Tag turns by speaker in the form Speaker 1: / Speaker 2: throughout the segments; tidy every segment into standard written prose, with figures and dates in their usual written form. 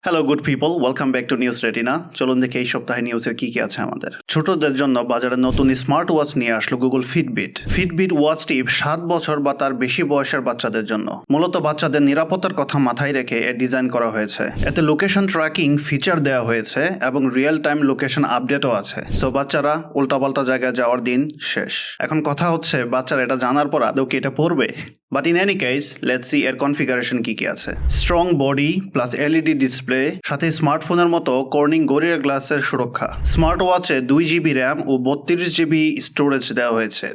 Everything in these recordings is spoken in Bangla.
Speaker 1: Hello good people, welcome back to news retina. চলুন দেখে এই সপ্তাহে নিউজের কি আছে আমাদের। ছোটদের জন্য বাজারে নতুন স্মার্ট ওয়াচ নিয়ে আসলো গুগল ফিটবিট। ফিটবিট ওয়াচটি 7 বছর বা তার বেশি বয়সের বাচ্চাদের জন্য। মূলত বাচ্চাদের নিরাপত্তার কথা মাথায় রেখে এর ডিজাইন করা হয়েছে। এতে লোকেশন ট্র্যাকিং ফিচার দেওয়া হয়েছে এবং রিয়েল টাইম লোকেশন আপডেটও আছে। সো বাচ্চারা উল্টাপাল্টা জায়গায় যাওয়ার দিন শেষ। এখন কথা হচ্ছে বাচ্চারা এটা জানার পর আদৌ কি এটা পড়বে? But in any case let's see এর কনফিগারেশন কি আছে। Strong body plus LED display, সাথে স্মার্টফোনের মতো কর্নিং গরিলা গ্লাসের সুরক্ষা। স্মার্ট ওয়াচে 2 জিবি র্যাম ও 32 জিবি স্টোরেজ দেওয়া হয়েছে।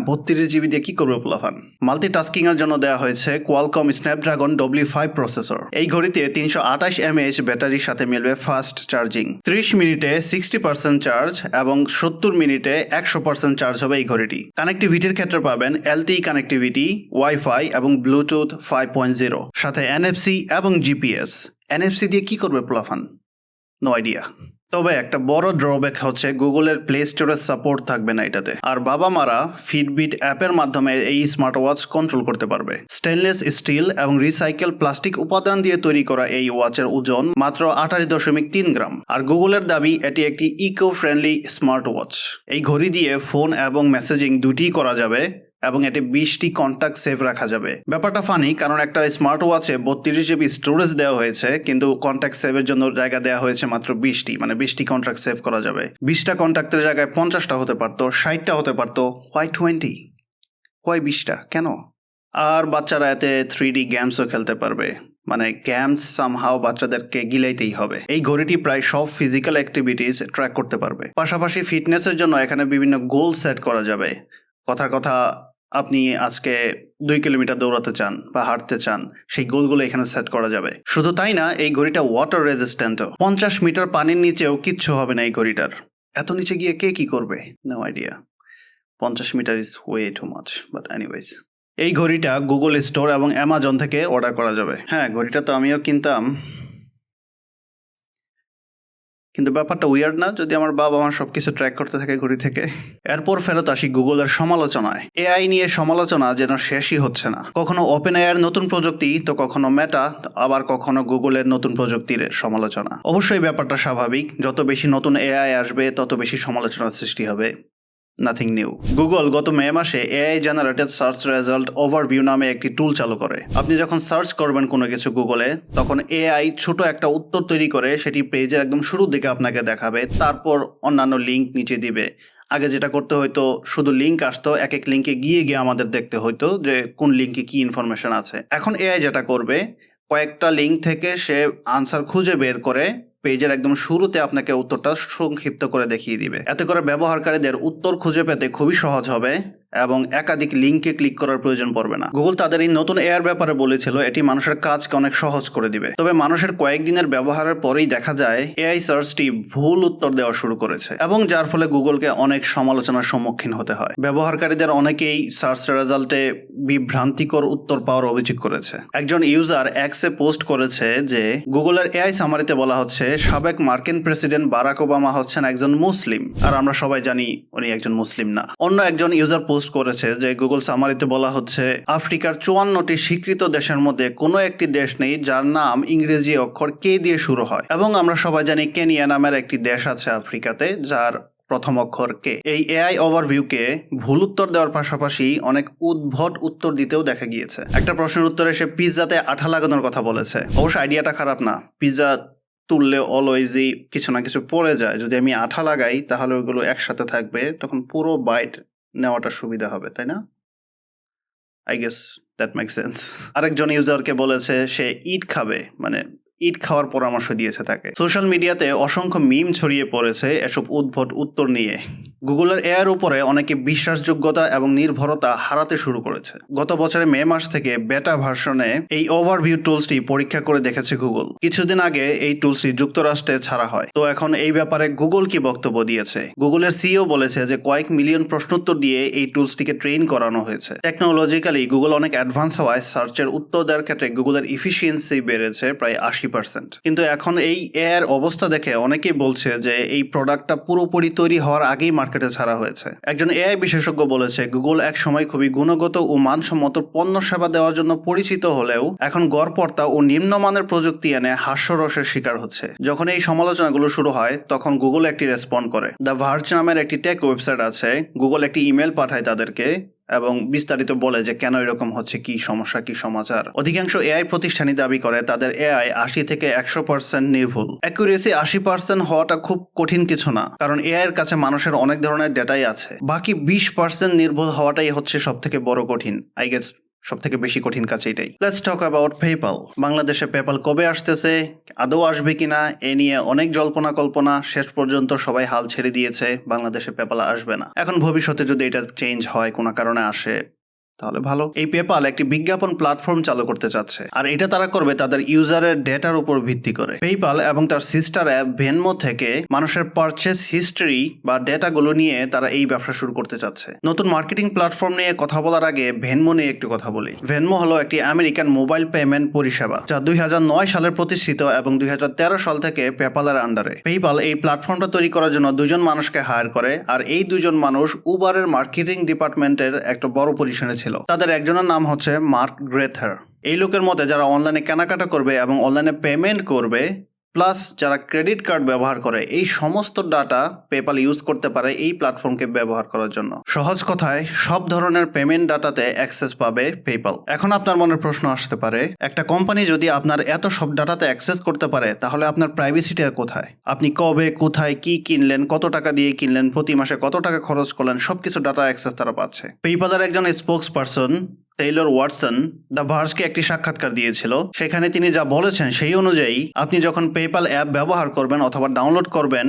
Speaker 1: 32 জিবি দিয়ে কি করবে পোলাফান? মাল্টিটাস্কিং এর জন্য দেওয়া হয়েছে কোয়ালকম স্ন্যাপড্রাগন W5 প্রসেসর। এই ঘড়িতে 328 mAh ব্যাটারির সাথে মিলবে ফাস্ট চার্জিং। 30 মিনিটে 60% চার্জ এবং 70 মিনিটে 100% চার্জ হবে এই ঘড়িটি। কানেক্টিভিটির ক্ষেত্রে পাবেন LTE কানেক্টিভিটি, ওয়াইফাই এবং ব্লুটুথ 5.0, সাথে NFC এবং GPS। NFC দিয়ে কি করবে প্লাফান? No idea. তবে একটা বড় ড্রব্যাক হচ্ছে গুগলের প্লে স্টোরের সাপোর্ট থাকবে না এটাতে। আর বাবা মারা ফিটবিট অ্যাপের মাধ্যমে এই স্মার্ট ওয়াচ কন্ট্রোল করতে পারবে। স্টেনলেস স্টিল এবং রিসাইকেল প্লাস্টিক উপাদান দিয়ে তৈরি করা এই ওয়াচের ওজন মাত্র 28.3 গ্রাম। আর গুগলের দাবি এটি একটি ইকো ফ্রেন্ডলি স্মার্ট ওয়াচ। এই ঘড়ি দিয়ে ফোন এবং মেসেজিং দুটিই করা যাবে এবং এতে 20টি কন্ট্যাক্ট সেভ রাখা যাবে। ব্যাপারটা ফানি, কারণ একটা স্মার্ট ওয়াচে 32 জিবি স্টোরেজ দেওয়া হয়েছে, কিন্তু কন্ট্যাক্ট সেভের জন্য জায়গা দেওয়া হয়েছে মাত্র 20টি, মানে 20টি কন্ট্যাক্ট সেভ করা যাবে। 20টা কন্ট্যাক্টের জায়গায় 50টা হতে পারতো, 60টা হতে পারতো। হোয়াই 20? হোয়াই 20টা কেন? আর বাচ্চারা এতে 3D গেমসও খেলতে পারবে। মানে গেমস সামহাও বাচ্চাদেরকে গিলাইতেই হবে। এই ঘড়িটি প্রায় সব ফিজিক্যাল অ্যাক্টিভিটিস ট্র্যাক করতে পারবে। পাশাপাশি ফিটনেসের জন্য এখানে বিভিন্ন গোল সেট করা যাবে। কথার কথা, আপনি আজকে 2 কিলোমিটার দৌড়াতে চান বা হাঁটতে চান, সেই গোলগুলো এখানে সেট করা যাবে। শুধু তাই না, এই ঘড়িটা ওয়াটার রেজিস্ট্যান্টও। 50 মিটার পানির নিচেও কিচ্ছু হবে না এই ঘড়িটার। এত নিচে গিয়ে কে কি করবে? No idea. 50 meter is way too much, but anyways. এই ঘড়িটা গুগল স্টোর এবং অ্যামাজন থেকে অর্ডার করা যাবে। হ্যাঁ, ঘড়িটা তো আমিও কিনতাম, কিন্তু ব্যাপারটা উইয়ার্ড না যদি আমার বাবা আমার সবকিছু ট্র্যাক করতে থাকে ঘড়ি থেকে? এরপর ফেরত আসি গুগলের সমালোচনায়। এআই নিয়ে সমালোচনা যেন শেষই হচ্ছে না। কখনো ওপেন এআইয়ের নতুন প্রযুক্তি, তো কখনো মেটা, আবার কখনো গুগলের নতুন প্রযুক্তির সমালোচনা। অবশ্যই ব্যাপারটা স্বাভাবিক, যত বেশি নতুন এআই আসবে তত বেশি সমালোচনার সৃষ্টি হবে। Nothing new. গুগল গত মে মাসে AI generated search result overview নামে একটি টুল চালু করে। আপনি যখন সার্চ করবেন কোনো কিছু গুগলে, তখন এআই ছোট একটা উত্তর তৈরি করে সেটি পেজের একদম শুরুর দিকে আপনাকে দেখাবে, তারপর অন্যান্য লিঙ্ক নিচে দিবে। আগে যেটা করতে হইতো, শুধু লিঙ্ক আসতো, এক এক লিঙ্কে গিয়ে গিয়ে আমাদের দেখতে হইতো যে কোন লিঙ্কে কি ইনফরমেশন আছে। এখন এআই যেটা করবে, কয়েকটা লিঙ্ক থেকে সে আনসার খুঁজে বের করে পেজের একদম শুরুতে আপনাকে উত্তরটা সংক্ষিপ্ত করে দেখিয়ে দিবে। এতে করে ব্যবহারকারীদের উত্তর খুঁজে পেতে খুবই সহজ হবে এবং একাধিক লিঙ্কে ক্লিক করার প্রয়োজন পড়বে না। গুগল তাদের এই নতুন এআর ব্যাপারে বলেছিল এটি মানুষের কাজকে অনেক সহজ করে দিবে। তবে মানুষের কয়েকদিনের ব্যবহারের পরেই দেখা যায় এআই সার্চটি ভুল উত্তর দেওয়া শুরু করেছে এবং যার ফলে গুগলকে অনেক সমালোচনার সম্মুখীন হতে হয়। ব্যবহারকারীদের অনেকেই সার্চ রেজাল্টে বিভ্রান্তিকর উত্তর পাওয়ার অভিযোগ করেছে। একজন ইউজার এক্সে পোস্ট করেছে যে গুগলের এআই সামারিতে বলা হচ্ছে সাবেক মার্কিন প্রেসিডেন্ট বারাক ওবামা হচ্ছেন একজন মুসলিম, আর আমরা সবাই জানি উনি একজন মুসলিম না। অন্য একজন ইউজার পোস্ট করেছে যে গুগল সামারিতে বলা হচ্ছে আফ্রিকার 54টি স্বীকৃত দেশের মধ্যে কোনো একটি দেশ নেই যার নাম ইংরেজি অক্ষর কে দিয়ে শুরু হয়, এবং আমরা সবাই জানি কেনিয়া নামের একটি দেশ আছে আফ্রিকাতে যার প্রথম অক্ষর কে। এই এআই ওভারভিউকে ভুল উত্তর দেওয়ার পাশাপাশি অনেক উদ্ভট উত্তর দিতেও দেখা গিয়েছে। একটা প্রশ্নের উত্তরে সে পিৎজাতে আঠা লাগানোর কথা বলেছে। অবশ্য আইডিয়াটা খারাপ না, পিৎজা তুললে অলওয়েজই কিছু না কিছু পড়ে যায়। যদি আমি আঠা লাগাই তাহলে ওইগুলো একসাথে থাকবে, তখন পুরো বাইট নেওয়াটা সুবিধা হবে, তাই না? I guess that make sense. আরেকজন ইউজারকে বলেছে সে ইট খাবে, মানে ইট খাওয়ার পরামর্শ দিয়েছে তাকে। সোশ্যাল মিডিয়াতে অসংখ্য মিম ছড়িয়ে পড়েছে এসব উদ্ভট উত্তর নিয়ে। গুগলের এআইয়ের উপরে অনেকে বিশ্বাসযোগ্যতা এবং নির্ভরতা হারাতে শুরু করেছে। গত বছরের মে মাস থেকে বেটা ভার্সনে এই ওভারভিউ টুলসটি পরীক্ষা করে দেখেছে গুগল। কিছুদিন আগে এই টুলসটি যুক্তরাষ্ট্রে ছাড়া হয়। তো এখন এই ব্যাপারে গুগল কি বক্তব্য দিয়েছে? গুগলের সিইও বলেছে যে কয়েক মিলিয়ন প্রশ্নোত্তর দিয়ে এই টুলসটিকে ট্রেন করানো হয়েছে। টেকনোলজিক্যালি গুগল অনেক অ্যাডভান্স হওয়ায় সার্চের উত্তর দেওয়ার ক্ষেত্রে গুগলের ইফিসিয়েন্সি বেড়েছে প্রায় 80%। 80%। কিন্তু এখন এই এআই এর অবস্থা দেখে অনেকেই বলছে যে এই প্রোডাক্টটা পুরোপুরি তৈরি হওয়ার আগেই মার্কেটে ছাড়া হয়েছে। একজন এআই বিশেষজ্ঞ বলেছে গুগল এক সময় খুবই গুণগত ও মানসম্মত পণ্য সেবা দেওয়ার জন্য পরিচিত হলেও এখন গড়পড়তা ও নিম্নমানের প্রযুক্তি এনে হাস্যরসের শিকার হচ্ছে। যখন এই সমালোচনাগুলো শুরু হয় তখন গুগল একটি রেসপন্ড করে। দ্য ভার্জ নামের একটি টেক ওয়েবসাইট আছে, গুগল একটি ইমেল পাঠায় তাদেরকে এবং বিস্তারিত বলে যে কেন এরকম হচ্ছে, কি সমস্যা, কি সমাচার। অধিকাংশ এআই প্রতিষ্ঠানই দাবি করে তাদের এআই 80 থেকে 100% নির্ভুল। অ্যাকুরেসি 80% হওয়াটা খুব কঠিন কিছু না, কারণ এআই এর কাছে মানুষের অনেক ধরনের ডেটাই আছে। বাকি 20% নির্ভুল হওয়াটাই হচ্ছে সব থেকে বড় কঠিন। আই গেস সব থেকে বেশি কঠিন কাজ এটাই। Let's talk about PayPal. বাংলাদেশে পেপ্যাল কবে আসতেছে, আদৌ আসবে কিনা, এ নিয়ে অনেক জল্পনা কল্পনা। শেষ পর্যন্ত সবাই হাল ছেড়ে দিয়েছে, বাংলাদেশে পেপ্যাল আসবে না। এখন ভবিষ্যতে যদি এটা চেঞ্জ হয়, কোনো কারণে আসে, তাহলে ভালো। এই পেপ্যাল একটি বিজ্ঞাপন প্ল্যাটফর্ম চালু করতে চাচ্ছে, আর এটা তারা করবে তাদের ইউজারের ডেটার উপর ভিত্তি করে। পেপ্যাল এবং তার সিস্টার অ্যাপ ভেনমো থেকে মানুষের পারচেস হিস্ট্রি বা ডেটাগুলো নিয়ে তারা এই ব্যবসা শুরু করতে চাচ্ছে। নতুন মার্কেটিং প্ল্যাটফর্ম নিয়ে কথা বলার আগে ভেনমো নিয়ে একটু কথা বলি। ভেনমো হলো একটি আমেরিকান মোবাইল পেমেন্ট পরিষেবা যা 2009 সালে প্রতিষ্ঠিত এবং 2013 সাল থেকে পেপ্যালের আন্ডারে। পেপ্যাল এই প্ল্যাটফর্মটা তৈরি করার জন্য দুজন মানুষকে হায়ার করে, আর এই দুজন মানুষ উবারের মার্কেটিং ডিপার্টমেন্টের একটা বড় পজিশনে ছিল। তাদের একজনের নাম হচ্ছে মার্ক গ্রেথার। এই লোকের মতে যারা অনলাইনে কেনাকাটা করবে এবং অনলাইনে পেমেন্ট করবে, প্লাস যারা ক্রেডিট কার্ড ব্যবহার করে, এই সমস্ত ডাটা পেপ্যাল ইউজ করতে পারে এই প্ল্যাটফর্মকে ব্যবহার করার জন্য। সহজ কথায় সব ধরনের পেমেন্ট ডাটাতে অ্যাক্সেস পাবে পেপ্যাল। এখন আপনার মনের প্রশ্ন আসতে পারে, একটা কোম্পানি যদি আপনার এত সব ডাটাতে অ্যাক্সেস করতে পারে তাহলে আপনার প্রাইভেসিটা কোথায়? আপনি কবে, কোথায়, কি কিনলেন, কত টাকা দিয়ে কিনলেন, প্রতি মাসে কত টাকা খরচ করলেন, সবকিছু ডাটা অ্যাক্সেস তারা পাচ্ছে। পেপ্যালের একজন spokes person Taylor Watson the ভার্জকে একটি সাক্ষাৎকার দিয়েছিল। সেখানে তিনি যা বলেছেন সেই অনুযায়ী আপনি যখন পেপ্যাল অ্যাপ ব্যবহার করবেন অথবা ডাউনলোড করবেন,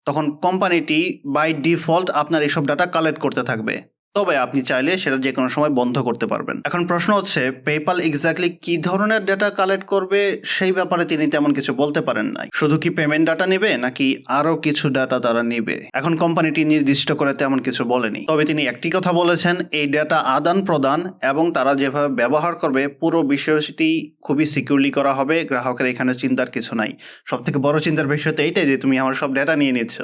Speaker 1: তখন কোম্পানিটি বাই ডিফল্ট আপনার এইসব ডাটা কালেক্ট করতে থাকবে। তবে আপনি চাইলে সেটা যে কোনো সময় বন্ধ করতে পারবেন। এখন প্রশ্ন হচ্ছে পেপ্যাল এক্স্যাক্টলি কি ধরনের ডেটা কালেক্ট করবে সেই ব্যাপারে তিনি তেমন কিছু বলতে পারেন নাই। শুধু কি পেমেন্ট ডাটা নেবে নাকি আরো কিছু ডাটা তারা নেবে, এখন কোম্পানিটি নির্দিষ্ট করে তেমন কিছু বলেনি। তবে তিনি একটি কথা বলেছেন, এই ডেটা আদান প্রদান এবং তারা যেভাবে ব্যবহার করবে পুরো বিষয়টি খুবই সিকিউরলি করা হবে। গ্রাহকের এখানে চিন্তার কিছু নাই। সব থেকে বড় চিন্তার বিষয় তো এইটাই যে তুমি আমার সব ডেটা নিয়ে নিচ্ছ।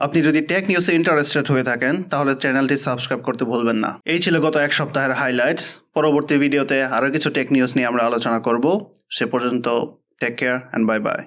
Speaker 1: আপনি যদি টেক নিউজে ইন্টারেস্টেড হয়ে থাকেন তাহলে চ্যানেলটি সাবস্ক্রাইব করতে ভুলবেন না। এই ছিল গত এক সপ্তাহের হাইলাইটস। পরবর্তী ভিডিওতে আরো কিছু টেক নিউজ নিয়ে আমরা আলোচনা করব। সে পর্যন্ত take care and bye by.